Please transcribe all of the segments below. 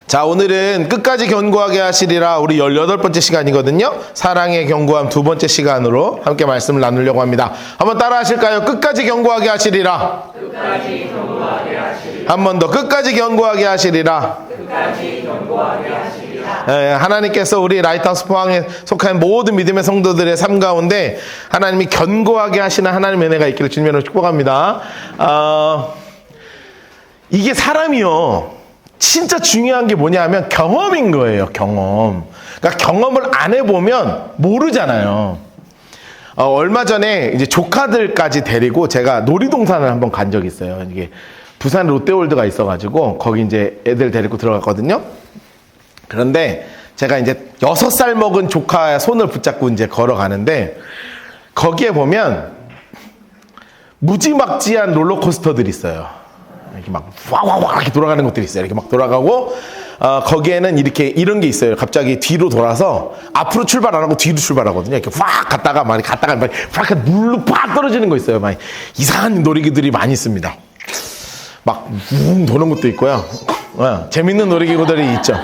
자, 오늘은 끝까지 견고하게 하시리라 우리 18번째 시간이거든요. 사랑의 견고함 2번째 시간으로 함께 말씀을 나누려고 합니다. 한번 따라 하실까요? 끝까지 견고하게 하시리라. 끝까지 견고하게 하시리라. 한 번 더 끝까지 견고하게 하시리라. 끝까지 견고하게 하시리라. 하나님께서 우리 라이트하우스 포항에 속한 모든 믿음의 성도들의 삶 가운데 하나님이 견고하게 하시는 하나님의 은혜가 있기를 주님으로 축복합니다. 이게 사람이요, 진짜 중요한 게 뭐냐면 경험인 거예요. 경험. 그러니까 경험을 안 해보면 모르잖아요. 얼마 전에 이제 조카들까지 데리고 제가 놀이동산을 한번 간 적이 있어요. 이게 부산 롯데월드가 있어가지고 거기 이제 애들 데리고 들어갔거든요. 그런데 제가 이제 6살 먹은 조카의 손을 붙잡고 이제 걸어가는데 거기에 보면 무지막지한 롤러코스터들이 있어요. 이렇게 막 와와와 이렇게 돌아가는 것들이 있어요. 이렇게 막 돌아가고 거기에는 이렇게 이런 게 있어요. 갑자기 뒤로 돌아서 앞으로 출발 안 하고 뒤로 출발하거든요. 이렇게 확 갔다가 막 물로 팍 떨어지는 거 있어요. 막 이상한 놀이기들이 많이 있습니다. 막 웅 도는 것도 있고요. 재밌는 놀이기구들이 있죠.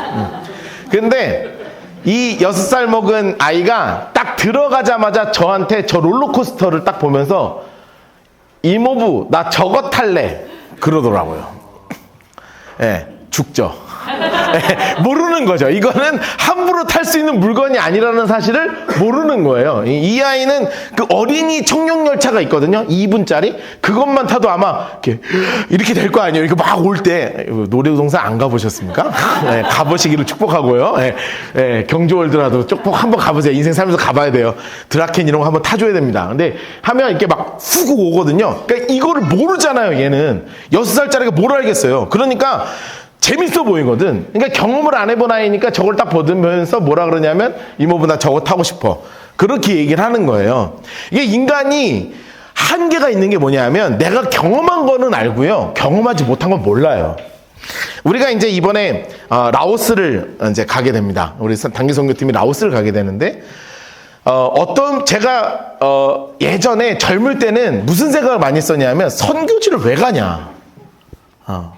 근데 이 6살 먹은 아이가 딱 들어가자마자 저한테 저 롤러코스터를 딱 보면서 이모부 나 저거 탈래 그러더라고요. 예, 죽죠. 예, 모르는 거죠. 이거는 함부로 탈 수 있는 물건이 아니라는 사실을 모르는 거예요. 이 아이는 그 어린이 청룡열차가 있거든요. 2분짜리. 그것만 타도 아마 이렇게 될 거 아니에요. 이거 막 올 때. 놀이동산 안 가보셨습니까? 예, 가보시기를 축복하고요. 예, 예, 경주월드라도 꼭 한번 가보세요. 인생 살면서 가봐야 돼요. 드라켄 이런 거 한번 타줘야 됩니다. 근데 하면 이렇게 막 훅 오거든요. 그러니까 이거를 모르잖아요. 얘는 6살짜리가 뭘 알겠어요. 그러니까 재밌어 보이거든. 그러니까 경험을 안 해본 아이니까 저걸 딱 보면서 뭐라 그러냐면 이모부 나 저거 타고 싶어. 그렇게 얘기를 하는 거예요. 이게 인간이 한계가 있는 게 뭐냐면 내가 경험한 거는 알고요. 경험하지 못한 건 몰라요. 우리가 이제 이번에 라오스를 이제 가게 됩니다. 우리 단기 선교팀이 라오스를 가게 되는데 제가 예전에 젊을 때는 무슨 생각을 많이 했었냐면 선교지를 왜 가냐.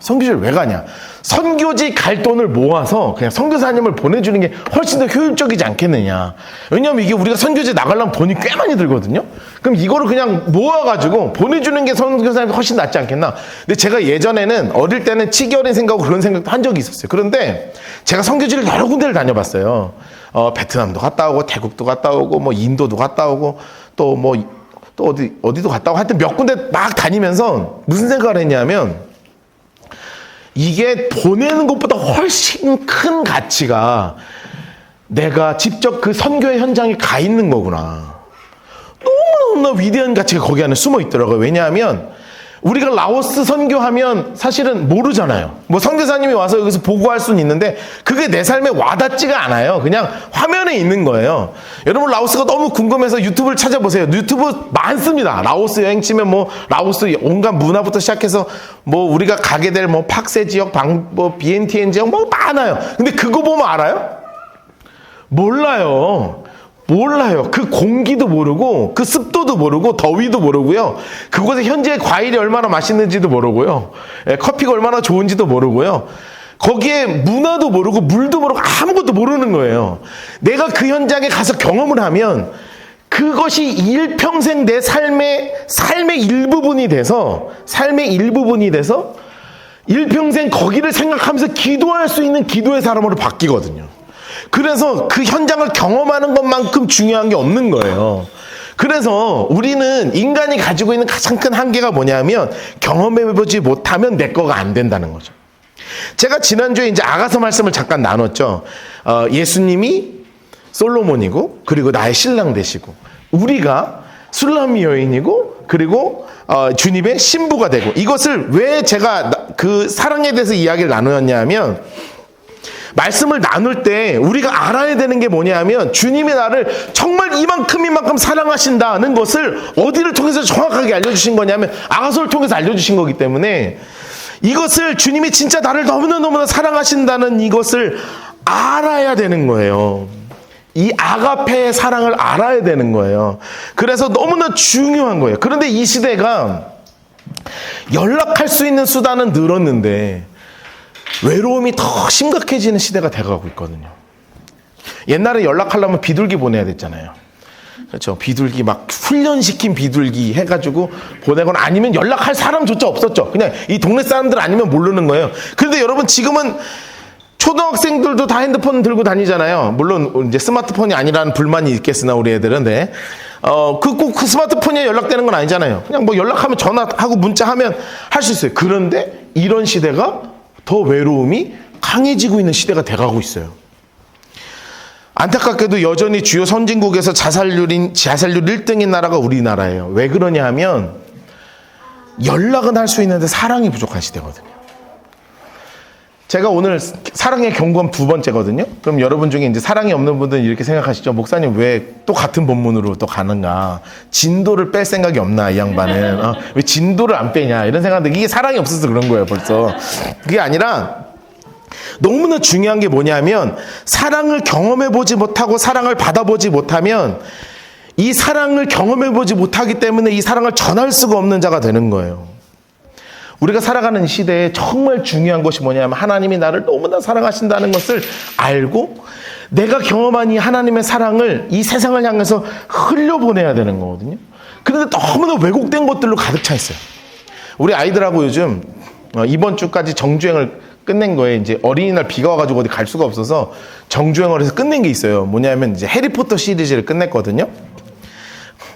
선교지를 왜 가냐? 선교지 갈 돈을 모아서 그냥 선교사님을 보내주는 게 훨씬 더 효율적이지 않겠느냐. 왜냐하면 이게 우리가 선교지 나가려면 돈이 꽤 많이 들거든요. 그럼 이거를 그냥 모아가지고 보내주는 게 선교사님이 훨씬 낫지 않겠나. 근데 제가 예전에는 어릴 때는 치기 어린 생각으로 그런 생각도 한 적이 있었어요. 그런데 제가 선교지를 여러 군데를 다녀봤어요. 베트남도 갔다 오고 태국도 갔다 오고 뭐 인도도 갔다 오고 또 어디도 갔다 오고 하여튼 몇 군데 막 다니면서 무슨 생각을 했냐면 이게 보내는 것보다 훨씬 큰 가치가 내가 직접 그 선교의 현장에 가 있는 거구나. 너무나 위대한 가치가 거기 안에 숨어 있더라고요. 왜냐하면 우리가 라오스 선교하면 사실은 모르잖아요. 뭐 선교사님이 와서 여기서 보고할 수는 있는데 그게 내 삶에 와닿지가 않아요. 그냥 화면에 있는 거예요. 여러분 라오스가 너무 궁금해서 유튜브를 찾아보세요. 유튜브 많습니다. 라오스 여행 치면 뭐 라오스 온갖 문화부터 시작해서 뭐 우리가 가게 될 뭐 팍세 지역, 뭐 비엔티엔 지역 뭐 많아요. 근데 그거 보면 알아요? 몰라요. 그 공기도 모르고 그 습도도 모르고 더위도 모르고요. 그곳에 현재 과일이 얼마나 맛있는지도 모르고요. 커피가 얼마나 좋은지도 모르고요. 거기에 문화도 모르고 물도 모르고 아무것도 모르는 거예요. 내가 그 현장에 가서 경험을 하면 그것이 일평생 내 삶의 일부분이 돼서 일평생 거기를 생각하면서 기도할 수 있는 기도의 사람으로 바뀌거든요. 그래서 그 현장을 경험하는 것만큼 중요한 게 없는 거예요. 그래서 우리는 인간이 가지고 있는 가장 큰 한계가 뭐냐면 경험해보지 못하면 내 거가 안 된다는 거죠. 제가 지난주에 이제 아가서 말씀을 잠깐 나눴죠. 예수님이 솔로몬이고 그리고 나의 신랑 되시고 우리가 술람미 여인이고 그리고 주님의 신부가 되고 이것을 왜 제가 그 사랑에 대해서 이야기를 나누었냐면 말씀을 나눌 때 우리가 알아야 되는 게 뭐냐면 주님이 나를 정말 이만큼 사랑하신다는 것을 어디를 통해서 정확하게 알려주신 거냐면 아가서를 통해서 알려주신 거기 때문에 이것을 주님이 진짜 나를 너무나 사랑하신다는 이것을 알아야 되는 거예요. 이 아가페의 사랑을 알아야 되는 거예요. 그래서 너무나 중요한 거예요. 그런데 이 시대가 연락할 수 있는 수단은 늘었는데 외로움이 더 심각해지는 시대가 돼가고 있거든요. 옛날에 연락하려면 비둘기 보내야 됐잖아요. 그렇죠. 비둘기 막 훈련시킨 비둘기 해가지고 보내거나 아니면 연락할 사람조차 없었죠. 그냥 이 동네 사람들 아니면 모르는 거예요. 그런데 여러분 지금은 초등학생들도 다 핸드폰 들고 다니잖아요. 물론 이제 스마트폰이 아니라는 불만이 있겠으나 우리 애들은. 네. 꼭 그 스마트폰에 연락되는 건 아니잖아요. 그냥 뭐 연락하면 전화하고 문자하면 할 수 있어요. 그런데 이런 시대가 더 외로움이 강해지고 있는 시대가 돼가고 있어요. 안타깝게도 여전히 주요 선진국에서 자살률 1등인 나라가 우리나라예요. 왜 그러냐 하면 연락은 할 수 있는데 사랑이 부족한 시대거든요. 제가 오늘 사랑의 경고함 2번째거든요. 그럼 여러분 중에 이제 사랑이 없는 분들은 이렇게 생각하시죠. 목사님 왜 또 같은 본문으로 또 가는가? 진도를 뺄 생각이 없나 이 양반은? 왜 진도를 안 빼냐? 이런 생각인데 이게 사랑이 없어서 그런 거예요 벌써. 그게 아니라 너무나 중요한 게 뭐냐면 사랑을 경험해보지 못하고 사랑을 받아보지 못하면 이 사랑을 경험해보지 못하기 때문에 이 사랑을 전할 수가 없는 자가 되는 거예요. 우리가 살아가는 시대에 정말 중요한 것이 뭐냐면 하나님이 나를 너무나 사랑하신다는 것을 알고 내가 경험한 이 하나님의 사랑을 이 세상을 향해서 흘려보내야 되는 거거든요. 그런데 너무나 왜곡된 것들로 가득 차 있어요. 우리 아이들하고 요즘 이번 주까지 정주행을 끝낸 거예요. 이제 어린이날 비가 와가지고 어디 갈 수가 없어서 정주행을 해서 끝낸 게 있어요. 뭐냐면 이제 해리포터 시리즈를 끝냈거든요.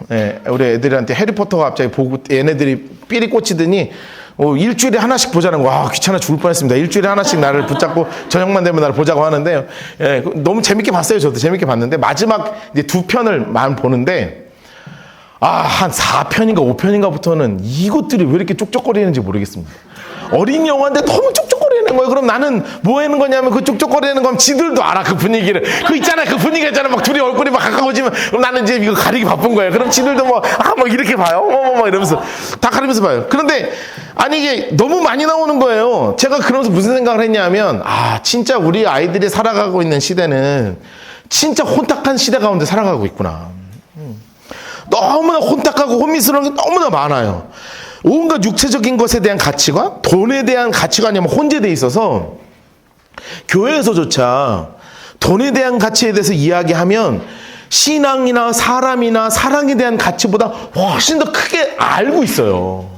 네, 우리 애들한테 해리포터가 갑자기 보고 얘네들이 삘이 꽂히더니 일주일에 하나씩 보자는 거. 와, 귀찮아 죽을 뻔했습니다. 일주일에 하나씩 나를 붙잡고 저녁만 되면 나를 보자고 하는데 예, 너무 재밌게 봤어요. 저도 재밌게 봤는데 마지막 이제 2편을만 보는데 한 4편인가 5편인가부터는 이것들이 왜 이렇게 쪽쪽거리는지 모르겠습니다. 어린 영화인데 너무 쪽쪽거리는 거예요. 그럼 나는 뭐 하는 거냐면 그 쪽쪽거리는 건 지들도 알아. 그 분위기를. 그 있잖아. 그 분위기 있잖아. 막 둘이 얼굴이 막 가까워지면 그럼 나는 이제 이거 가리기 바쁜 거예요. 그럼 지들도 막 이렇게 봐요. 막 이러면서 다 가리면서 봐요. 그런데 아니 이게 너무 많이 나오는 거예요. 제가 그러면서 무슨 생각을 했냐면 진짜 우리 아이들이 살아가고 있는 시대는 진짜 혼탁한 시대 가운데 살아가고 있구나. 너무나 혼탁하고 혼미스러운 게 너무나 많아요. 온갖 육체적인 것에 대한 가치관, 돈에 대한 가치관이 혼재되어 있어서 교회에서조차 돈에 대한 가치에 대해서 이야기하면 신앙이나 사람이나 사랑에 대한 가치보다 훨씬 더 크게 알고 있어요.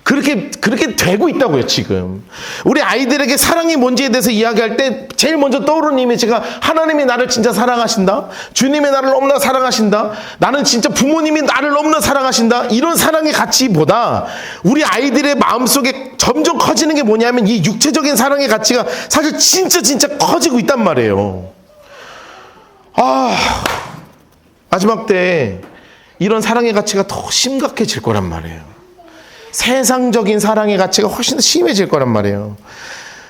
그렇게 되고 있다고요, 지금. 우리 아이들에게 사랑이 뭔지에 대해서 이야기할 때 제일 먼저 떠오르는 이미지가 하나님이 나를 진짜 사랑하신다. 주님이 나를 너무나 사랑하신다. 나는 진짜 부모님이 나를 너무나 사랑하신다. 이런 사랑의 가치보다 우리 아이들의 마음속에 점점 커지는 게 뭐냐면 이 육체적인 사랑의 가치가 사실 진짜 커지고 있단 말이에요. 마지막 때 이런 사랑의 가치가 더 심각해질 거란 말이에요. 세상적인 사랑의 가치가 훨씬 더 심해질 거란 말이에요.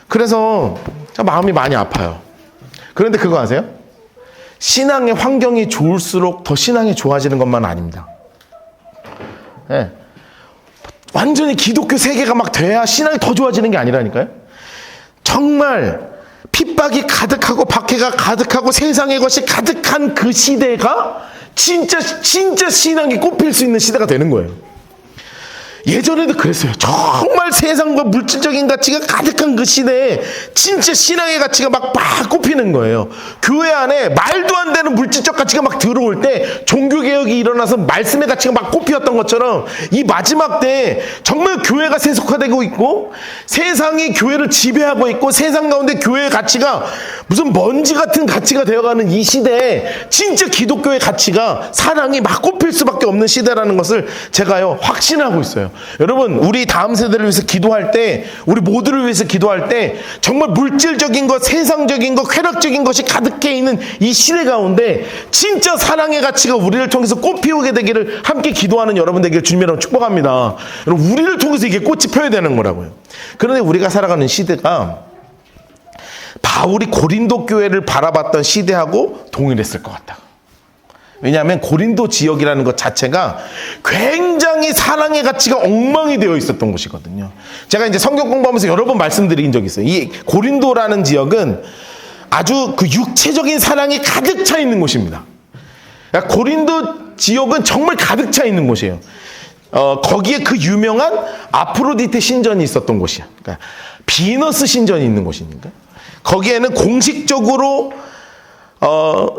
그래서 마음이 많이 아파요. 그런데 그거 아세요? 신앙의 환경이 좋을수록 더 신앙이 좋아지는 것만 아닙니다. 네. 완전히 기독교 세계가 막 돼야 신앙이 더 좋아지는 게 아니라니까요. 정말 핍박이 가득하고 박해가 가득하고 세상의 것이 가득한 그 시대가 진짜 신앙이 꽃필 수 있는 시대가 되는 거예요. 예전에도 그랬어요. 정말 세상과 물질적인 가치가 가득한 그 시대에 진짜 신앙의 가치가 막 꼽히는 거예요. 교회 안에 말도 안 되는 물질적 가치가 막 들어올 때 종교개혁이 일어나서 말씀의 가치가 막 꼽히었던 것처럼 이 마지막 때에 정말 교회가 세속화되고 있고 세상이 교회를 지배하고 있고 세상 가운데 교회의 가치가 무슨 먼지 같은 가치가 되어가는 이 시대에 진짜 기독교의 가치가 사랑이 막 꼽힐 수밖에 없는 시대라는 것을 제가요 확신하고 있어요. 여러분, 우리 다음 세대를 위해서 기도할 때, 우리 모두를 위해서 기도할 때 정말 물질적인 것, 세상적인 것, 쾌락적인 것이 가득해 있는 이 시대 가운데 진짜 사랑의 가치가 우리를 통해서 꽃피우게 되기를 함께 기도하는 여러분 되기를 주님이라고 축복합니다. 여러분, 우리를 통해서 이게 꽃이 펴야 되는 거라고요. 그런데 우리가 살아가는 시대가 바울이 고린도 교회를 바라봤던 시대하고 동일했을 것 같다. 왜냐하면 고린도 지역이라는 것 자체가 굉장히 사랑의 가치가 엉망이 되어 있었던 곳이거든요. 제가 이제 성경 공부하면서 여러 번 말씀드린 적이 있어요. 이 고린도라는 지역은 아주 그 육체적인 사랑이 가득 차 있는 곳입니다. 그러니까 고린도 지역은 정말 가득 차 있는 곳이에요. 거기에 그 유명한 아프로디테 신전이 있었던 곳이야. 그러니까 비너스 신전이 있는 곳입니까? 거기에는 공식적으로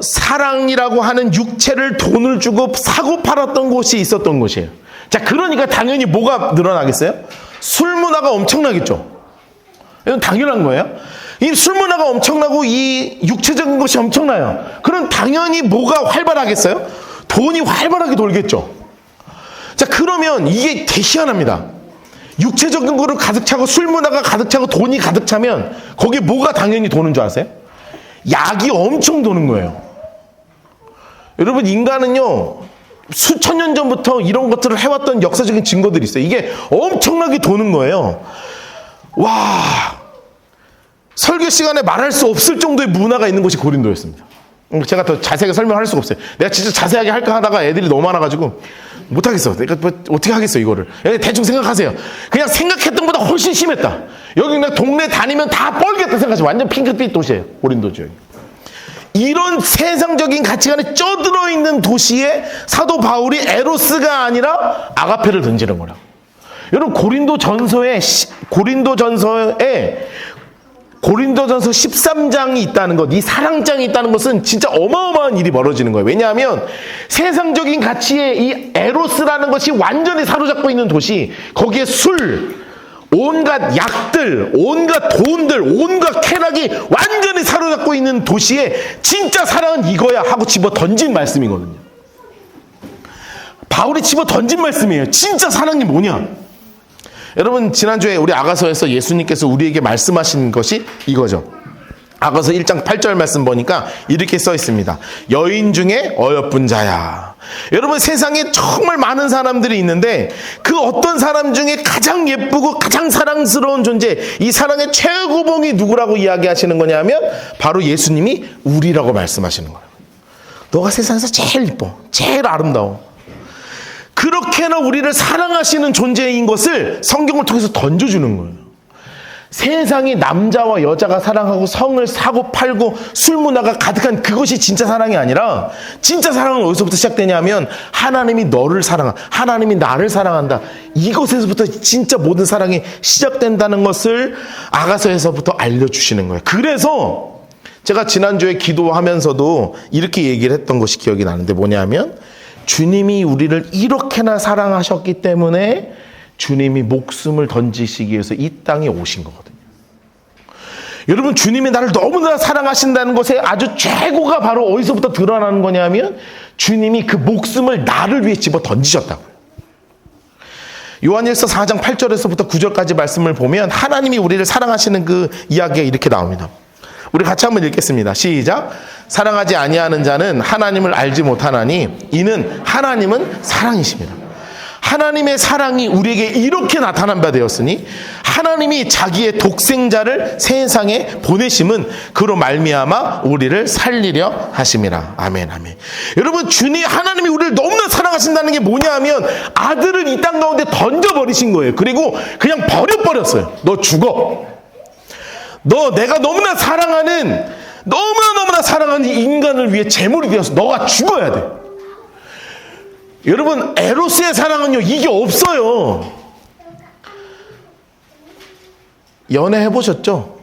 사랑이라고 하는 육체를 돈을 주고 사고 팔았던 곳이 있었던 곳이에요. 자, 그러니까 당연히 뭐가 늘어나겠어요? 술 문화가 엄청나겠죠. 이건 당연한 거예요. 이 술 문화가 엄청나고 이 육체적인 것이 엄청나요. 그럼 당연히 뭐가 활발하겠어요? 돈이 활발하게 돌겠죠. 자, 그러면 이게 되게 희한합니다. 육체적인 거를 가득 차고 술 문화가 가득 차고 돈이 가득 차면 거기에 뭐가 당연히 도는 줄 아세요? 약이 엄청 도는 거예요. 여러분, 인간은요 수천 년 전부터 이런 것들을 해왔던 역사적인 증거들이 있어요. 이게 엄청나게 도는 거예요. 와, 설교 시간에 말할 수 없을 정도의 문화가 있는 곳이 고린도였습니다. 제가 더 자세하게 설명할 수가 없어요. 내가 진짜 자세하게 할까 하다가 애들이 너무 많아가지고 못하겠어. 내가 뭐 어떻게 하겠어 이거를. 대충 생각하세요. 그냥 생각했던 것보다 훨씬 심했다. 여기 그냥 동네 다니면 다 뻘겠다 생각하시면 완전 핑크빛 도시예요. 고린도 지역이. 이런 세상적인 가치관에 쪄들어 있는 도시에 사도 바울이 에로스가 아니라 아가페를 던지는 거라고. 여러분, 고린도전서 13장이 있다는 것, 이 사랑장이 있다는 것은 진짜 어마어마한 일이 벌어지는 거예요. 왜냐하면 세상적인 가치에 이 에로스라는 것이 완전히 사로잡고 있는 도시, 거기에 술, 온갖 약들, 온갖 돈들, 온갖 쾌락이 완전히 사로잡고 있는 도시에 진짜 사랑은 이거야 하고 집어 던진 말씀이거든요. 바울이 집어 던진 말씀이에요. 진짜 사랑이 뭐냐? 여러분, 지난주에 우리 아가서에서 예수님께서 우리에게 말씀하신 것이 이거죠. 아가서 1장 8절 말씀 보니까 이렇게 써 있습니다. 여인 중에 어여쁜 자야. 여러분, 세상에 정말 많은 사람들이 있는데 그 어떤 사람 중에 가장 예쁘고 가장 사랑스러운 존재, 이 사랑의 최고봉이 누구라고 이야기하시는 거냐면 바로 예수님이 우리라고 말씀하시는 거예요. 너가 세상에서 제일 예뻐, 제일 아름다워. 그렇게나 우리를 사랑하시는 존재인 것을 성경을 통해서 던져주는 거예요. 세상이 남자와 여자가 사랑하고 성을 사고 팔고 술 문화가 가득한 그것이 진짜 사랑이 아니라, 진짜 사랑은 어디서부터 시작되냐면 하나님이 너를 사랑한다, 하나님이 나를 사랑한다, 이것에서부터 진짜 모든 사랑이 시작된다는 것을 아가서에서부터 알려주시는 거예요. 그래서 제가 지난주에 기도하면서도 이렇게 얘기를 했던 것이 기억이 나는데, 뭐냐면 주님이 우리를 이렇게나 사랑하셨기 때문에 주님이 목숨을 던지시기 위해서 이 땅에 오신 거거든요. 여러분, 주님이 나를 너무나 사랑하신다는 것에 아주 최고가 바로 어디서부터 드러나는 거냐면 주님이 그 목숨을 나를 위해 집어 던지셨다고요. 요한일서 4장 8절에서부터 9절까지 말씀을 보면 하나님이 우리를 사랑하시는 그 이야기가 이렇게 나옵니다. 우리 같이 한번 읽겠습니다. 시작. 사랑하지 아니하는 자는 하나님을 알지 못하나니 이는 하나님은 사랑이십니다. 하나님의 사랑이 우리에게 이렇게 나타난 바 되었으니 하나님이 자기의 독생자를 세상에 보내심은 그로 말미암아 우리를 살리려 하심이라. 아멘, 아멘. 여러분, 주님 하나님이 우리를 너무나 사랑하신다는 게 뭐냐 하면 아들을 이 땅 가운데 던져버리신 거예요. 그리고 그냥 버려버렸어요. 너 죽어. 너 내가 너무나 사랑하는, 너무나 사랑하는 인간을 위해 제물이 되어서 너가 죽어야 돼. 여러분, 에로스의 사랑은요, 이게 없어요. 연애 해보셨죠?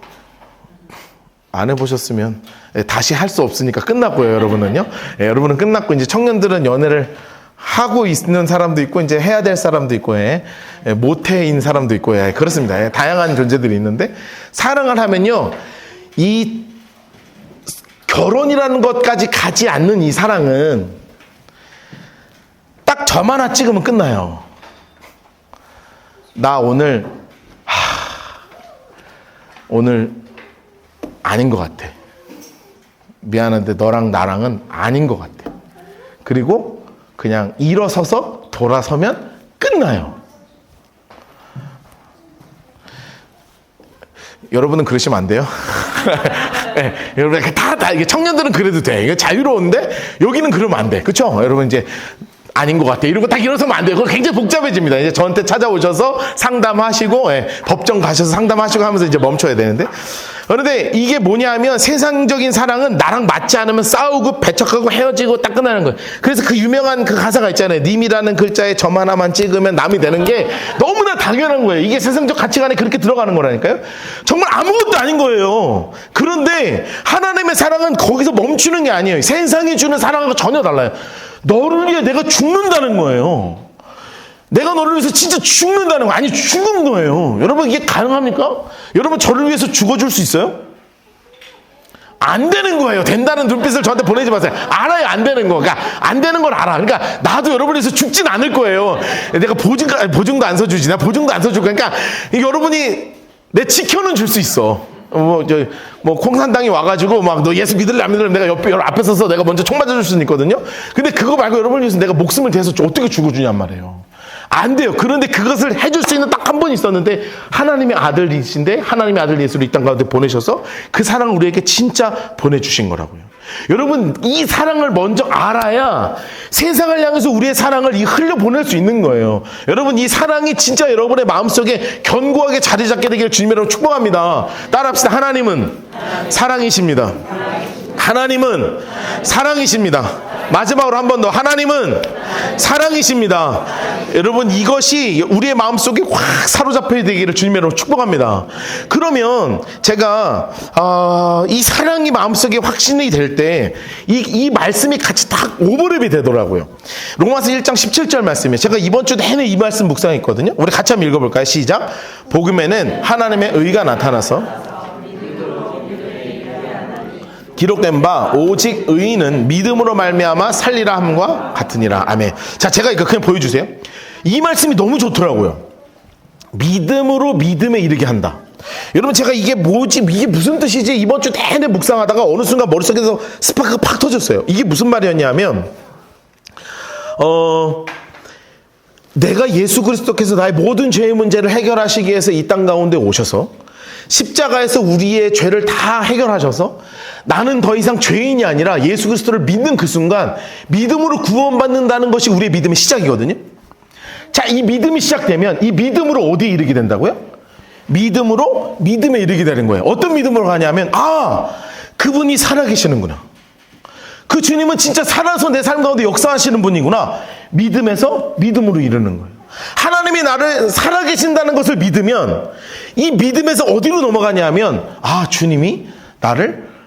안 해보셨으면 다시 할 수 없으니까 끝났고요, 여러분은요. 여러분은 끝났고, 이제 청년들은 연애를 하고 있는 사람도 있고, 이제 해야 될 사람도 있고, 모태인 사람도 있고, 그렇습니다. 다양한 존재들이 있는데, 사랑을 하면요, 이 결혼이라는 것까지 가지 않는 이 사랑은 딱 점 하나 찍으면 끝나요. 나 오늘 아닌 것 같아. 미안한데 너랑 나랑은 아닌 것 같아. 그리고 그냥 일어서서 돌아서면 끝나요. 여러분은 그러시면 안 돼요? 네, 여러분, 이게 청년들은 그래도 돼. 이게 자유로운데 여기는 그러면 안 돼. 그렇죠? 여러분, 이제 아닌 것 같아. 이러고 딱 일어서면 안 돼요. 그거 굉장히 복잡해집니다. 이제 저한테 찾아오셔서 상담하시고, 법정 가셔서 상담하시고 하면서 이제 멈춰야 되는데, 그런데 이게 뭐냐면 세상적인 사랑은 나랑 맞지 않으면 싸우고 배척하고 헤어지고 딱 끝나는 거예요. 그래서 그 유명한 그 가사가 있잖아요. 님이라는 글자에 점 하나만 찍으면 남이 되는 게 너무나 당연한 거예요. 이게 세상적 가치관에 그렇게 들어가는 거라니까요. 정말 아무것도 아닌 거예요. 그런데 하나님의 사랑은 거기서 멈추는 게 아니에요. 세상이 주는 사랑하고 전혀 달라요. 너를 위해 내가 죽는다는 거예요. 내가 너를 위해서 진짜 죽는다는 거. 아니, 죽은 거예요. 여러분, 이게 가능합니까? 여러분, 저를 위해서 죽어줄 수 있어요? 안 되는 거예요. 된다는 눈빛을 저한테 보내지 마세요. 알아요, 안 되는 거. 그러니까 안 되는 걸 알아. 그러니까 나도 여러분에서 죽진 않을 거예요. 내가 보증도 안 서주지. 나 보증도 안 서줄 거야. 그러니까 여러분이 내 지켜는 줄 수 있어. 콩산당이 와가지고 막 너 예수 믿을래 안 믿을래 내가 앞에 서서 내가 먼저 총 맞아줄 수는 있거든요. 근데 그거 말고 여러분을 위해서 내가 목숨을 대서 어떻게 죽어주냔 말이에요. 안 돼요. 그런데 그것을 해줄 수 있는 딱 한 번 있었는데 하나님의 아들이신데 하나님의 아들 예수를 이 땅 가운데 보내셔서 그 사랑을 우리에게 진짜 보내주신 거라고요. 여러분, 이 사랑을 먼저 알아야 세상을 향해서 우리의 사랑을 흘려보낼 수 있는 거예요. 여러분, 이 사랑이 진짜 여러분의 마음속에 견고하게 자리 잡게 되기를 주님으로 축복합니다. 따라합시다. 하나님은 사랑이십니다. 하나님은 사랑이십니다. 마지막으로 한 번 더. 하나님은 사랑이십니다. 여러분, 이것이 우리의 마음속에 확 사로잡혀야 되기를 주님으로 축복합니다. 그러면 제가 이 사랑이 마음속에 확신이 될 때 이 말씀이 같이 딱 오버랩이 되더라고요. 로마서 1장 17절 말씀이에요. 제가 이번 주 내내 이 말씀 묵상했거든요. 우리 같이 한번 읽어볼까요? 시작. 복음에는 하나님의 의가 나타나서 기록된 바 오직 의인은 믿음으로 말미암아 살리라 함과 같으니라. 아멘. 자, 제가 이거 그냥 보여주세요. 이 말씀이 너무 좋더라고요. 믿음으로 믿음에 이르게 한다. 여러분, 제가 이게 뭐지, 이게 무슨 뜻이지 이번 주 내내 묵상하다가 어느 순간 머릿속에서 스파크가 팍 터졌어요. 이게 무슨 말이었냐면 내가 예수 그리스도께서 나의 모든 죄의 문제를 해결하시기 위해서 이 땅 가운데 오셔서 십자가에서 우리의 죄를 다 해결하셔서 나는 더 이상 죄인이 아니라 예수 그리스도를 믿는 그 순간 믿음으로 구원받는다는 것이 우리의 믿음의 시작이거든요. 자, 이 믿음이 시작되면 이 믿음으로 어디에 이르게 된다고요? 믿음으로 믿음에 이르게 되는 거예요. 어떤 믿음으로 가냐면 그분이 살아계시는구나. 그 주님은 진짜 살아서 내 삶 가운데 역사하시는 분이구나. 믿음에서 믿음으로 이르는 거예요. 하나님이 나를 살아계신다는 것을 믿으면 이 믿음에서 어디로 넘어가냐면 주님이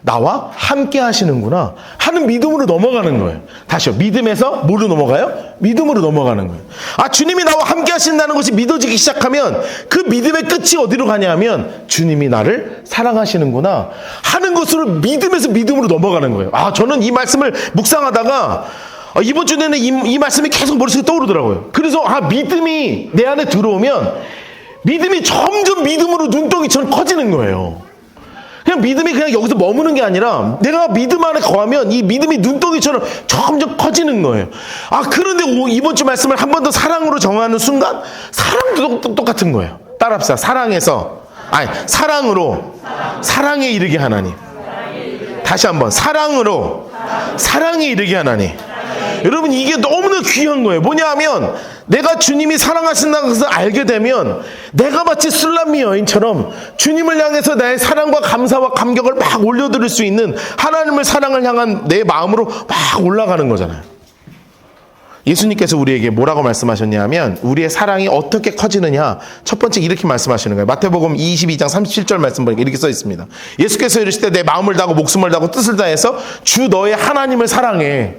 나와 함께 하시는구나 하는 믿음으로 넘어가는 거예요. 다시요. 믿음에서 뭐로 넘어가요? 믿음으로 넘어가는 거예요. 주님이 나와 함께 하신다는 것이 믿어지기 시작하면 그 믿음의 끝이 어디로 가냐면 주님이 나를 사랑하시는구나 하는 것으로 믿음에서 믿음으로 넘어가는 거예요. 저는 이 말씀을 묵상하다가 이번 주 내내 이 말씀이 계속 머릿속에 떠오르더라고요. 그래서 믿음이 내 안에 들어오면 믿음이 점점 믿음으로 눈덩이처럼 커지는 거예요. 그냥 믿음이 그냥 여기서 머무는 게 아니라 내가 믿음 안에 거하면 이 믿음이 눈덩이처럼 점점 커지는 거예요. 그런데 이번 주 말씀을 한 번 더 사랑으로 정하는 순간 사랑도 똑같은 거예요. 따라합시다. 사랑으로 사랑에 이르게 하나님. 다시 한번 사랑으로 사랑에 이르게 하나님. 여러분, 이게 너무나 귀한 거예요. 뭐냐 하면 내가 주님이 사랑하신다는 것을 알게 되면 내가 마치 술람미 여인처럼 주님을 향해서 나의 사랑과 감사와 감격을 막 올려드릴 수 있는 하나님의 사랑을 향한 내 마음으로 막 올라가는 거잖아요. 예수님께서 우리에게 뭐라고 말씀하셨냐면 우리의 사랑이 어떻게 커지느냐, 첫 번째 이렇게 말씀하시는 거예요. 마태복음 22장 37절 말씀 보니까 이렇게 써 있습니다. 예수께서 이르실 때 내 마음을 다하고 목숨을 다하고 뜻을 다해서 주 너의 하나님을 사랑해.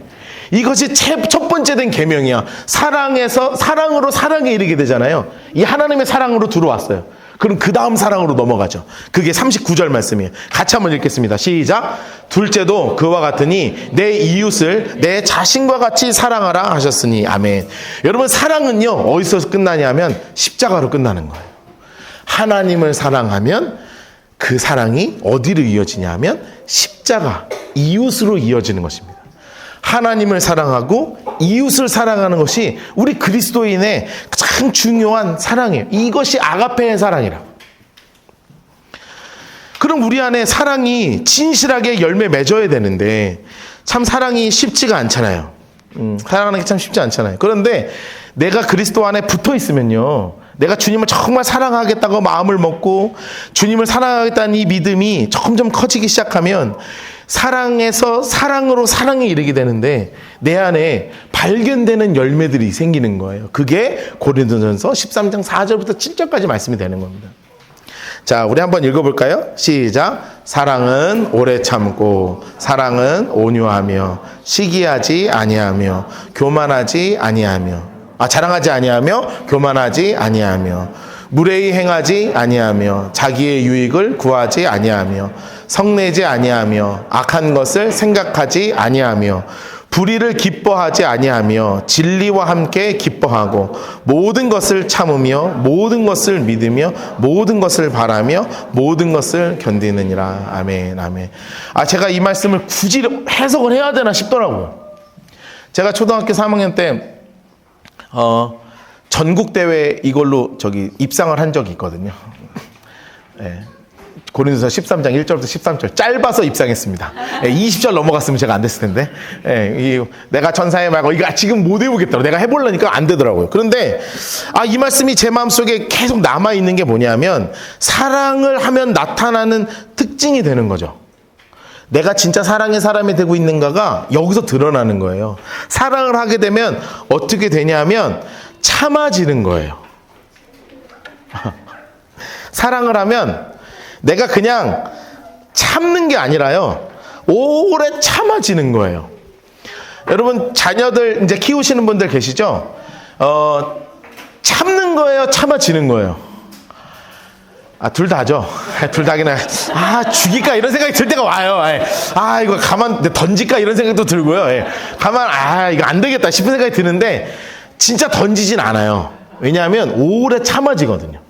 이것이 첫 번째 된 계명이야. 사랑으로 사랑에 이르게 되잖아요. 이 하나님의 사랑으로 들어왔어요. 그럼 그 다음 사랑으로 넘어가죠. 그게 39절 말씀이에요. 같이 한번 읽겠습니다. 시작. 둘째도 그와 같으니 내 이웃을 내 자신과 같이 사랑하라 하셨으니. 아멘. 여러분, 사랑은요 어디서 끝나냐면 십자가로 끝나는 거예요. 하나님을 사랑하면 그 사랑이 어디로 이어지냐면 십자가, 이웃으로 이어지는 것입니다. 하나님을 사랑하고 이웃을 사랑하는 것이 우리 그리스도인의 가장 중요한 사랑이에요. 이것이 아가페의 사랑이라고. 그럼 우리 안에 사랑이 진실하게 열매 맺어야 되는데 참 사랑이 쉽지가 않잖아요. 사랑하는 게 참 쉽지 않잖아요. 그런데 내가 그리스도 안에 붙어 있으면요, 내가 주님을 정말 사랑하겠다고 마음을 먹고 주님을 사랑하겠다는 이 믿음이 점점 커지기 시작하면 사랑에서 사랑으로 사랑에 이르게 되는데 내 안에 발견되는 열매들이 생기는 거예요. 그게 고린도전서 13장 4절부터 7절까지 말씀이 되는 겁니다. 자, 우리 한번 읽어볼까요? 시작. 사랑은 오래 참고 사랑은 온유하며 시기하지 아니하며 교만하지 아니하며 자랑하지 아니하며 교만하지 아니하며 무례히 행하지 아니하며 자기의 유익을 구하지 아니하며 성내지 아니하며 악한 것을 생각하지 아니하며 불의를 기뻐하지 아니하며 진리와 함께 기뻐하고 모든 것을 참으며 모든 것을 믿으며 모든 것을 바라며 모든 것을 견디느니라. 아멘, 아멘. 제가 이 말씀을 굳이 해석을 해야 되나 싶더라고요. 제가 초등학교 3학년 때 전국대회 이걸로 입상을 한 적이 있거든요. 네. 고린도서 13장 1절부터 13절 짧아서 입상했습니다. 20절 넘어갔으면 제가 안 됐을 텐데. 내가 전사의 말고 이거 지금 못 해보겠더라고요. 내가 해보려니까 안 되더라고요. 그런데 이 말씀이 제 마음속에 계속 남아있는 게 뭐냐면 사랑을 하면 나타나는 특징이 되는 거죠. 내가 진짜 사랑의 사람이 되고 있는가가 여기서 드러나는 거예요. 사랑을 하게 되면 어떻게 되냐면 참아지는 거예요. 사랑을 하면 내가 그냥 참는 게 아니라요, 오래 참아지는 거예요. 여러분, 자녀들 이제 키우시는 분들 계시죠? 참는 거예요, 참아지는 거예요? 둘 다죠. 둘 다긴 해. 죽일까 이런 생각이 들 때가 와요. 이거 가만 던질까 이런 생각도 들고요. 이거 안 되겠다 싶은 생각이 드는데 진짜 던지진 않아요. 왜냐하면 오래 참아지거든요.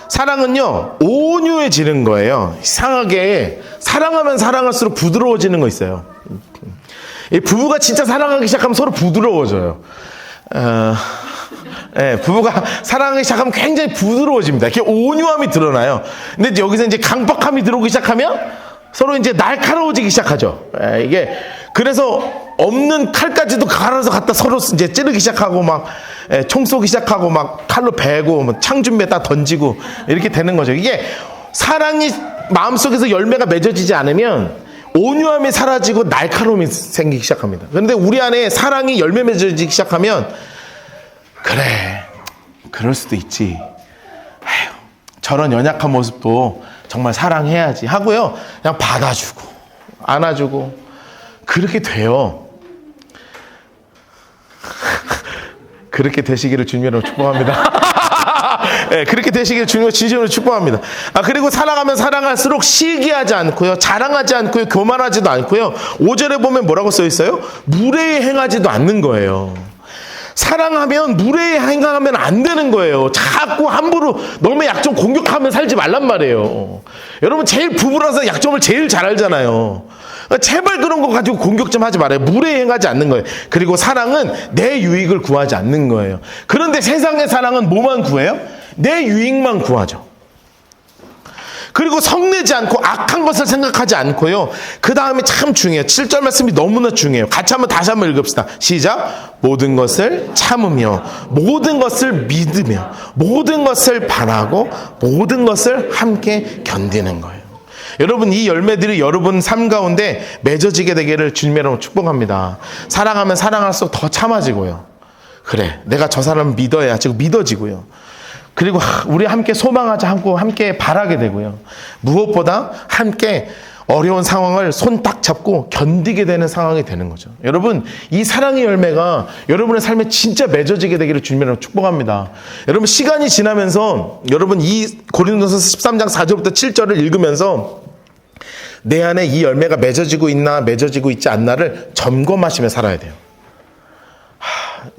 사랑은요, 온유해지는 거예요. 이상하게 사랑하면 사랑할수록 부드러워지는 거 있어요. 부부가 진짜 사랑하기 시작하면 서로 부드러워져요. 부부가 사랑하기 시작하면 굉장히 부드러워집니다. 이렇게 온유함이 드러나요. 근데 여기서 이제 강박함이 들어오기 시작하면 서로 이제 날카로워지기 시작하죠. 이게 그래서 없는 칼까지도 갈아서 갖다 서로 이제 찌르기 시작하고 막 총 쏘기 시작하고 막 칼로 베고 창 준비에다 던지고 이렇게 되는 거죠. 이게 사랑이 마음속에서 열매가 맺어지지 않으면 온유함이 사라지고 날카로움이 생기기 시작합니다. 그런데 우리 안에 사랑이 열매 맺어지기 시작하면 그래, 그럴 수도 있지. 저런 연약한 모습도 정말 사랑해야지 하고요. 그냥 받아주고 안아주고 그렇게 돼요. 그렇게 되시기를 주님으로 축복합니다. 그렇게 되시기를 주님으로 진심으로 축복합니다. 그리고 사랑하면 사랑할수록 시기하지 않고요, 자랑하지 않고요, 교만하지도 않고요. 5절에 보면 뭐라고 써 있어요? 무례히 행하지도 않는 거예요. 사랑하면 무례히 행하면 안 되는 거예요. 자꾸 함부로 너무 약점 공격하면 살지 말란 말이에요. 여러분, 제일 부부라서 약점을 제일 잘 알잖아요. 제발 그런 거 가지고 공격 좀 하지 말아요. 무례히 행하지 않는 거예요. 그리고 사랑은 내 유익을 구하지 않는 거예요. 그런데 세상의 사랑은 뭐만 구해요? 내 유익만 구하죠. 그리고 성내지 않고 악한 것을 생각하지 않고요. 그 다음에 참 중요해요. 7절 말씀이 너무나 중요해요. 같이 다시 한번 읽읍시다. 시작. 모든 것을 참으며 모든 것을 믿으며 모든 것을 바라고 모든 것을 함께 견디는 거예요. 여러분, 이 열매들이 여러분 삶 가운데 맺어지게 되기를 주님으로 축복합니다. 사랑하면 사랑할수록 더 참아지고요. 그래, 내가 저 사람을 믿어야 지금 믿어지고요. 그리고 우리 함께 소망하자 하고 함께 바라게 되고요. 무엇보다 함께 어려운 상황을 손 딱 잡고 견디게 되는 상황이 되는 거죠. 여러분, 이 사랑의 열매가 여러분의 삶에 진짜 맺어지게 되기를 주님으로 축복합니다. 여러분, 시간이 지나면서 여러분 이 고린도서 13장 4절부터 7절을 읽으면서 내 안에 이 열매가 맺어지고 있나 맺어지고 있지 않나를 점검하시며 살아야 돼요.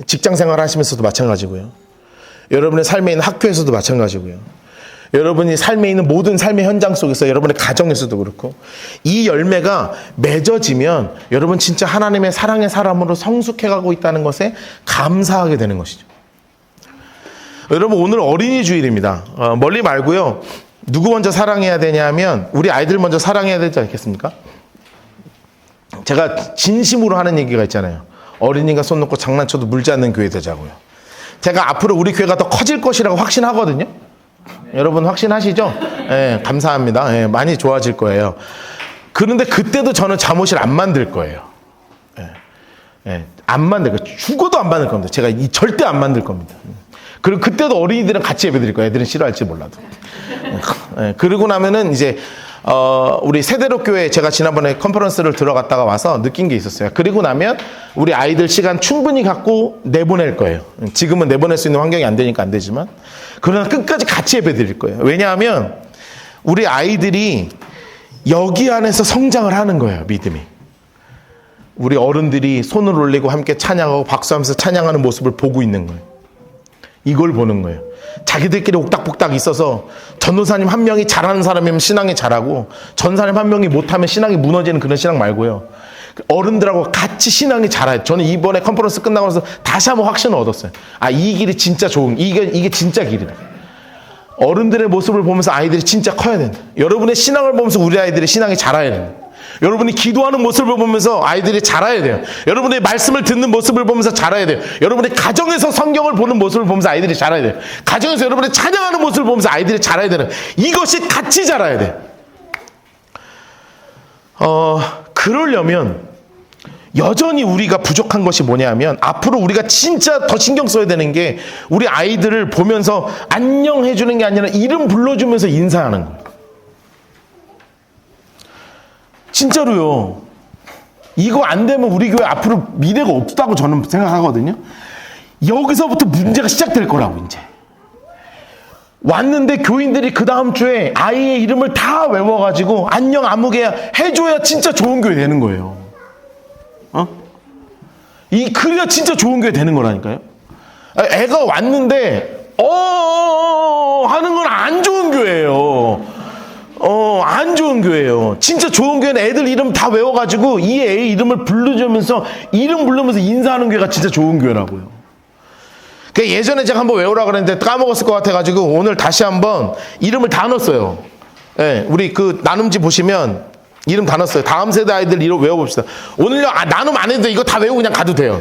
직장생활 하시면서도 마찬가지고요. 여러분의 삶에 있는 학교에서도 마찬가지고요. 여러분이 삶에 있는 모든 삶의 현장 속에서 여러분의 가정에서도 그렇고 이 열매가 맺어지면 여러분 진짜 하나님의 사랑의 사람으로 성숙해가고 있다는 것에 감사하게 되는 것이죠. 여러분, 오늘 어린이 주일입니다. 멀리 말고요. 누구 먼저 사랑해야 되냐면 우리 아이들 먼저 사랑해야 되지 않겠습니까? 제가 진심으로 하는 얘기가 있잖아요. 어린이가 손 놓고 장난쳐도 물지 않는 교회 되자고요. 제가 앞으로 우리 교회가 더 커질 것이라고 확신하거든요. 여러분 확신하시죠? 예, 감사합니다. 예, 많이 좋아질 거예요. 그런데 그때도 저는 잠옷을 안 만들 거예요. 예, 예, 안 만들 거예요. 죽어도 안 만들 겁니다. 제가 절대 안 만들 겁니다. 그리고 그때도 어린이들은 같이 예배 드릴 거예요. 애들은 싫어할지 몰라도. 예, 그러고 나면은 이제 우리 세대로 교회 제가 지난번에 컨퍼런스를 들어갔다가 와서 느낀 게 있었어요. 그리고 나면 우리 아이들 시간 충분히 갖고 내보낼 거예요. 지금은 내보낼 수 있는 환경이 안 되니까 안 되지만 그러나 끝까지 같이 예배 드릴 거예요. 왜냐하면 우리 아이들이 여기 안에서 성장을 하는 거예요. 믿음이. 우리 어른들이 손을 올리고 함께 찬양하고 박수하면서 찬양하는 모습을 보고 있는 거예요. 이걸 보는 거예요. 자기들끼리 옥닥복닥 있어서 전도사님 한 명이 잘하는 사람이면 신앙이 잘하고 전사님 한 명이 못하면 신앙이 무너지는 그런 신앙 말고요. 어른들하고 같이 신앙이 자라요. 저는 이번에 컨퍼런스 끝나고 나서 다시 한번 확신을 얻었어요. 아, 이 길이 진짜 좋은, 이게 진짜 길이다. 어른들의 모습을 보면서 아이들이 진짜 커야 된다. 여러분의 신앙을 보면서 우리 아이들의 신앙이 자라야 된다. 여러분이 기도하는 모습을 보면서 아이들이 자라야 돼요. 여러분의 말씀을 듣는 모습을 보면서 자라야 돼요. 여러분의 가정에서 성경을 보는 모습을 보면서 아이들이 자라야 돼요. 가정에서 여러분의 찬양하는 모습을 보면서 아이들이 자라야 되는, 이것이 같이 자라야 돼요. 그러려면 여전히 우리가 부족한 것이 뭐냐면 앞으로 우리가 진짜 더 신경 써야 되는 게 우리 아이들을 보면서 안녕 해주는 게 아니라 이름 불러주면서 인사하는 거예요. 진짜로요. 이거 안 되면 우리 교회 앞으로 미래가 없다고 저는 생각하거든요. 여기서부터 문제가 시작될 거라고. 이제 왔는데 교인들이 그 다음 주에 아이의 이름을 다 외워가지고 안녕 아무개야 해줘야 진짜 좋은 교회 되는 거예요. 그래야 진짜 좋은 교회 되는 거라니까요. 애가 왔는데 하는 건 안 좋은 교회예요. 안 좋은 교회예요. 진짜 좋은 교회는 애들 이름 다 외워가지고 이 애의 이름을 부르면서 이름 부르면서 인사하는 교회가 진짜 좋은 교회라고요. 예전에 제가 한번 외우라 그랬는데 까먹었을 것 같아가지고 오늘 다시 한번 이름을 다 넣었어요. 예, 우리 그 나눔지 보시면 이름 다 넣었어요. 다음 세대 아이들 이름 외워봅시다. 오늘요, 나눔 안 해도 이거 다 외우고 그냥 가도 돼요.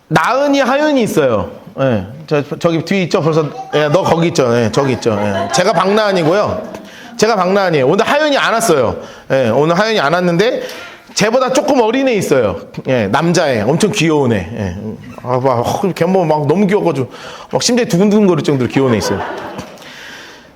나은이, 하윤이 있어요. 예, 저기 뒤에 있죠? 벌써, 예, 너 거기 있죠? 예, 저기 있죠? 예. 제가 박나은이고요. 제가 박나은이에요. 오늘 하윤이 안 왔어요. 예, 오늘 하윤이 안 왔는데, 쟤보다 조금 어린 애 있어요. 예, 남자애. 엄청 귀여운 애. 예. 걔 뭐 막 너무 귀여워가지고, 막 심장이 두근두근 거릴 정도로 귀여운 애 있어요.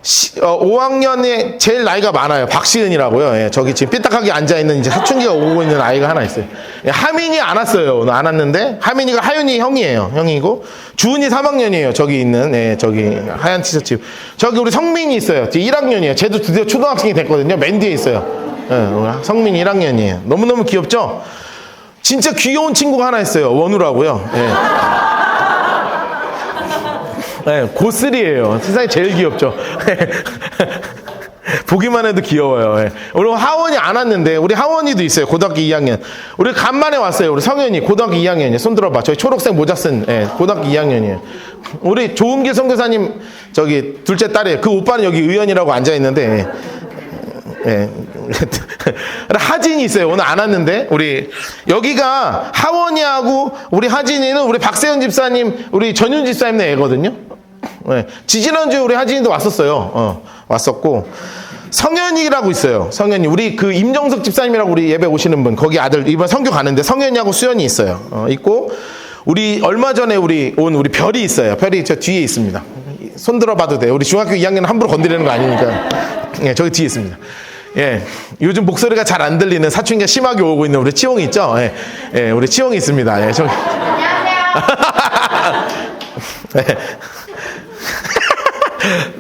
5학년에 제일 나이가 많아요. 박시은이라고요. 예, 저기 지금 삐딱하게 앉아있는 이제 사춘기가 오고 있는 아이가 하나 있어요. 예, 하민이 안 왔어요. 오늘 안 왔는데, 하민이가 하윤이 형이에요. 형이고, 주은이 3학년이에요. 저기 있는, 예, 저기 하얀 티셔츠. 저기 우리 성민이 있어요. 1학년이에요. 쟤도 드디어 초등학생이 됐거든요. 맨 뒤에 있어요. 예, 성민이 1학년이에요. 너무너무 귀엽죠? 진짜 귀여운 친구가 하나 있어요. 원우라고요. 예. 네, 고3예요. 세상에 제일 귀엽죠. 보기만 해도 귀여워요. 네. 우리 하원이 안 왔는데, 우리 하원이도 있어요. 고등학교 2학년. 우리 간만에 왔어요. 우리 성현이 고등학교 2학년이에요. 손 들어봐. 저희 초록색 모자 쓴, 네, 고등학교 2학년이에요. 우리 조은길 선교사님, 저기, 둘째 딸이에요. 그 오빠는 여기 의원이라고 앉아있는데, 예. 하진이 있어요. 오늘 안 왔는데 우리 여기가 하원이하고 우리 하진이는 우리 박세현 집사님, 우리 전윤 집사님네 애거든요. 예. 지지난주에 우리 하진이도 왔었어요. 왔었고 성현이라고 있어요. 성현이 우리 그 임정석 집사님이라고 우리 예배 오시는 분 거기 아들 이번 선교 가는데 성현이하고 수연이 있어요. 있고 우리 얼마 전에 우리 별이 있어요. 별이 저 뒤에 있습니다. 손 들어봐도 돼요. 우리 중학교 2학년 함부로 건드리는 거 아니니까. 예, 저기 뒤에 있습니다. 예, 요즘 목소리가 잘 안 들리는 사춘기가 심하게 오고 있는 우리 치홍이 있죠? 예, 예, 우리 치홍이 있습니다. 예, 저기. 안녕하세요.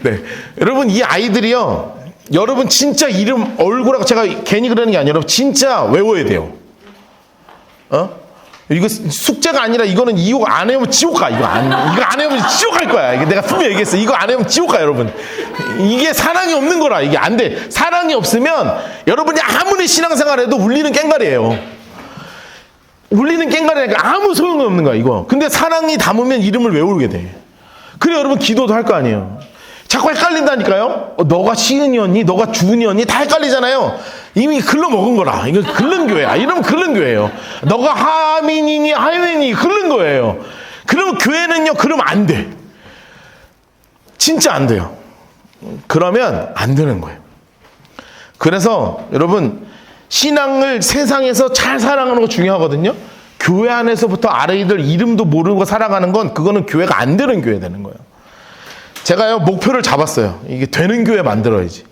네. 여러분, 이 아이들이요, 여러분 진짜 이름, 얼굴하고 제가 괜히 그러는 게 아니라 여러분 진짜 외워야 돼요. 이거 숙제가 아니라 이거는 이거 안 해오면 지옥 가. 이거 안 해오면 지옥 갈 거야. 이게 내가 분명히 얘기했어. 이거 안 해오면 지옥 가, 여러분. 이게 사랑이 없는 거라. 이게 안 돼. 사랑이 없으면 여러분이 아무리 신앙생활 해도 울리는 깽가리예요. 울리는 깽가리니까 아무 소용이 없는 거야, 이거. 근데 사랑이 담으면 이름을 외우게 돼. 그래, 여러분 기도도 할 거 아니에요. 자꾸 헷갈린다니까요. 너가 시은이었니? 너가 주은이었니? 다 헷갈리잖아요. 이미 글러 먹은 거라. 이거 글른 교회야. 이러면 글른 교회예요. 너가 하민이니 하윤이니 글른 거예요. 그러면 교회는요, 그러면 안 돼. 진짜 안 돼요. 그러면 안 되는 거예요. 그래서 여러분, 신앙을 세상에서 잘 살아가는 거 중요하거든요. 교회 안에서부터 아이들 이름도 모르고 살아가는 건 그거는 교회가 안 되는 교회 되는 거예요. 제가요, 목표를 잡았어요. 이게 되는 교회 만들어야지.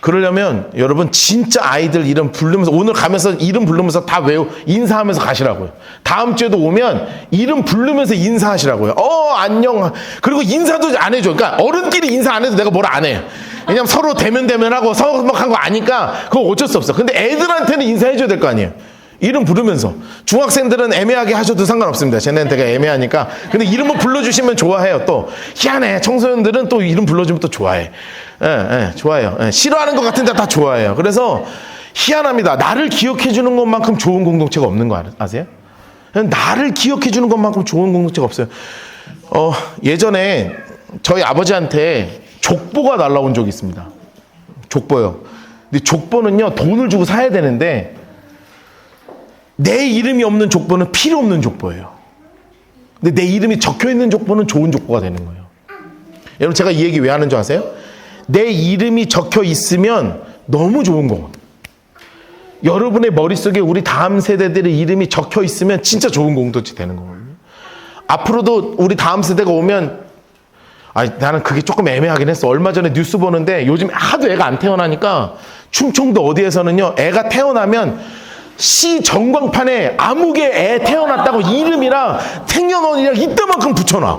그러려면 여러분 진짜 아이들 이름 부르면서, 오늘 가면서 이름 부르면서 다 인사하면서 가시라고요. 다음 주에도 오면 이름 부르면서 인사하시라고요. 안녕. 그리고 인사도 안 해줘. 그러니까 어른끼리 인사 안 해도 내가 뭐라 안 해요. 왜냐면 서로 대면하고 서먹한 거 아니까 그거 어쩔 수 없어. 근데 애들한테는 인사해줘야 될 거 아니에요. 이름 부르면서. 중학생들은 애매하게 하셔도 상관없습니다. 쟤네한테가 애매하니까. 근데 이름을 불러주시면 좋아해요. 또 희한해. 청소년들은 또 이름 불러주면 또 좋아해. 좋아해요. 싫어하는 것 같은데 다 좋아해요. 그래서 희한합니다. 나를 기억해 주는 것만큼 좋은 공동체가 없는 거 아세요? 나를 기억해 주는 것만큼 좋은 공동체가 없어요. 예전에 저희 아버지한테 족보가 날라온 적이 있습니다. 족보요. 근데 족보는요, 돈을 주고 사야 되는데 내 이름이 없는 족보는 필요 없는 족보예요. 근데 내 이름이 적혀 있는 족보는 좋은 족보가 되는 거예요. 여러분, 제가 이 얘기 왜 하는 줄 아세요? 내 이름이 적혀 있으면 너무 좋은 거거든요. 여러분의 머릿속에 우리 다음 세대들의 이름이 적혀 있으면 진짜 좋은 공동체 되는 거거든요. 앞으로도 우리 다음 세대가 오면, 나는 그게 조금 애매하긴 했어. 얼마 전에 뉴스 보는데 요즘 하도 애가 안 태어나니까 충청도 어디에서는요, 애가 태어나면 시 전광판에 아무개 애 태어났다고 이름이랑 생년월일이랑 이때만큼 붙여놔.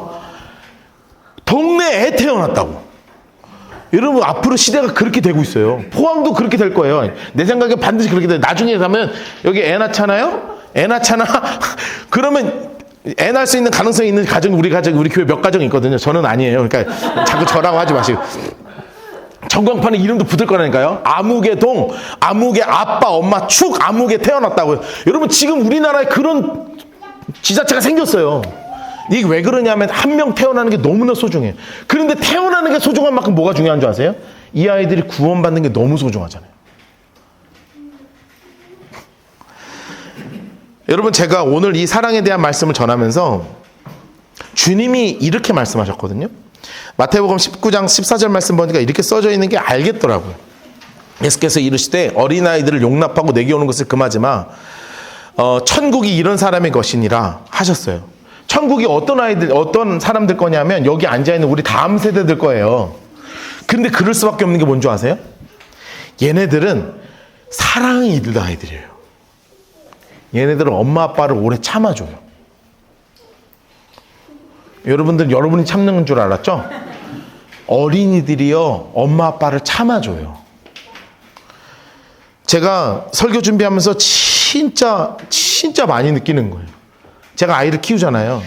동네 애 태어났다고. 여러분, 앞으로 시대가 그렇게 되고 있어요. 포항도 그렇게 될 거예요. 내 생각에 반드시 그렇게 돼요. 나중에 가면 여기 애 낳잖아요? 애 낳잖아? 그러면 애 낳을 수 있는 가능성이 있는 가정이 우리 교회 몇 가정 있거든요. 저는 아니에요. 그러니까 자꾸 저라고 하지 마시고. 전광판에 이름도 붙을 거라니까요. 아무개 동, 아무개 아빠, 엄마 축, 아무개 태어났다고요. 여러분, 지금 우리나라에 그런 지자체가 생겼어요. 이게 왜 그러냐면 한 명 태어나는 게 너무나 소중해요. 그런데 태어나는 게 소중한 만큼 뭐가 중요한 줄 아세요? 이 아이들이 구원받는 게 너무 소중하잖아요. 여러분, 제가 오늘 이 사랑에 대한 말씀을 전하면서 주님이 이렇게 말씀하셨거든요. 마태복음 19장 14절 말씀 보니까 이렇게 써져 있는 게 알겠더라고요. 예수께서 이르시되 어린아이들을 용납하고 내게 오는 것을 금하지 마. 천국이 이런 사람의 것이니라 하셨어요. 천국이 어떤 사람들 거냐면 여기 앉아있는 우리 다음 세대들 거예요. 근데 그럴 수밖에 없는 게 뭔지 아세요? 얘네들은 사랑이 있는 아이들이에요. 얘네들은 엄마 아빠를 오래 참아줘요. 여러분이 참는 줄 알았죠? 어린이들이요, 엄마 아빠를 참아줘요. 제가 설교 준비하면서 진짜 많이 느끼는 거예요. 제가 아이를 키우잖아요.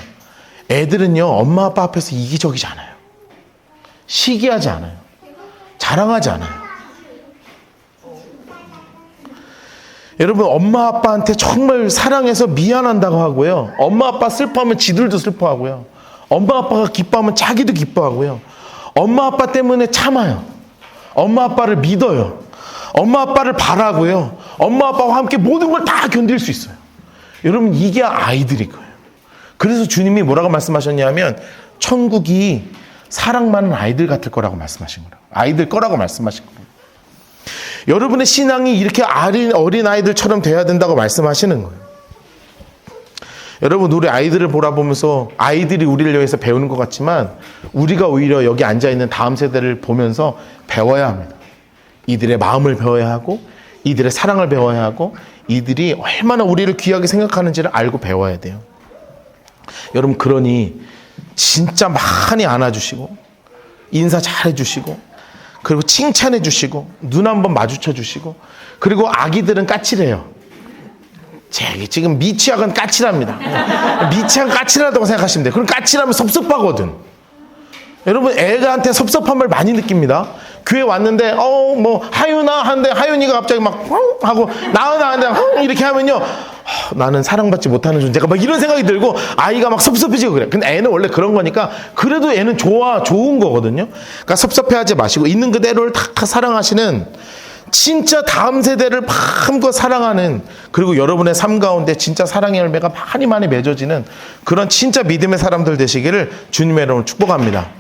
애들은요, 엄마 아빠 앞에서 이기적이지 않아요. 시기하지 않아요. 자랑하지 않아요. 여러분, 엄마 아빠한테 정말 사랑해서 미안한다고 하고요. 엄마 아빠 슬퍼하면 지들도 슬퍼하고요. 엄마 아빠가 기뻐하면 자기도 기뻐하고요. 엄마 아빠 때문에 참아요. 엄마 아빠를 믿어요. 엄마 아빠를 바라고요. 엄마 아빠와 함께 모든 걸 다 견딜 수 있어요. 여러분, 이게 아이들일 거예요. 그래서 주님이 뭐라고 말씀하셨냐면 천국이 사랑 많은 아이들 같을 거라고 말씀하신 거라고. 아이들 거라고 말씀하신 거예요. 여러분의 신앙이 이렇게 어린 아이들처럼 돼야 된다고 말씀하시는 거예요. 여러분, 우리 아이들을 보라보면서 아이들이 우리를 위해서 배우는 것 같지만 우리가 오히려 여기 앉아있는 다음 세대를 보면서 배워야 합니다. 이들의 마음을 배워야 하고 이들의 사랑을 배워야 하고 이들이 얼마나 우리를 귀하게 생각하는지를 알고 배워야 돼요. 여러분, 그러니 진짜 많이 안아주시고 인사 잘해주시고 그리고 칭찬해주시고 눈 한번 마주쳐주시고 그리고 아기들은 까칠해요. 지금 미취학은 까칠합니다. 미취학은 까칠하다고 생각하시면 돼요. 그럼 까칠하면 섭섭하거든. 여러분, 애들한테 섭섭함을 많이 느낍니다. 교회 왔는데 하윤아 하는데 하윤이가 갑자기 막 하고 나은아 하는데 이렇게 하면요, 나는 사랑받지 못하는 존재가 막 이런 생각이 들고 아이가 막 섭섭해지고 그래. 근데 애는 원래 그런 거니까 그래도 애는 좋은 거거든요. 그러니까 섭섭해하지 마시고 있는 그대로를 다 사랑하시는 진짜 다음 세대를 마음껏 사랑하는, 그리고 여러분의 삶 가운데 진짜 사랑의 열매가 많이 많이 맺어지는 그런 진짜 믿음의 사람들 되시기를 주님의 이름으로 축복합니다.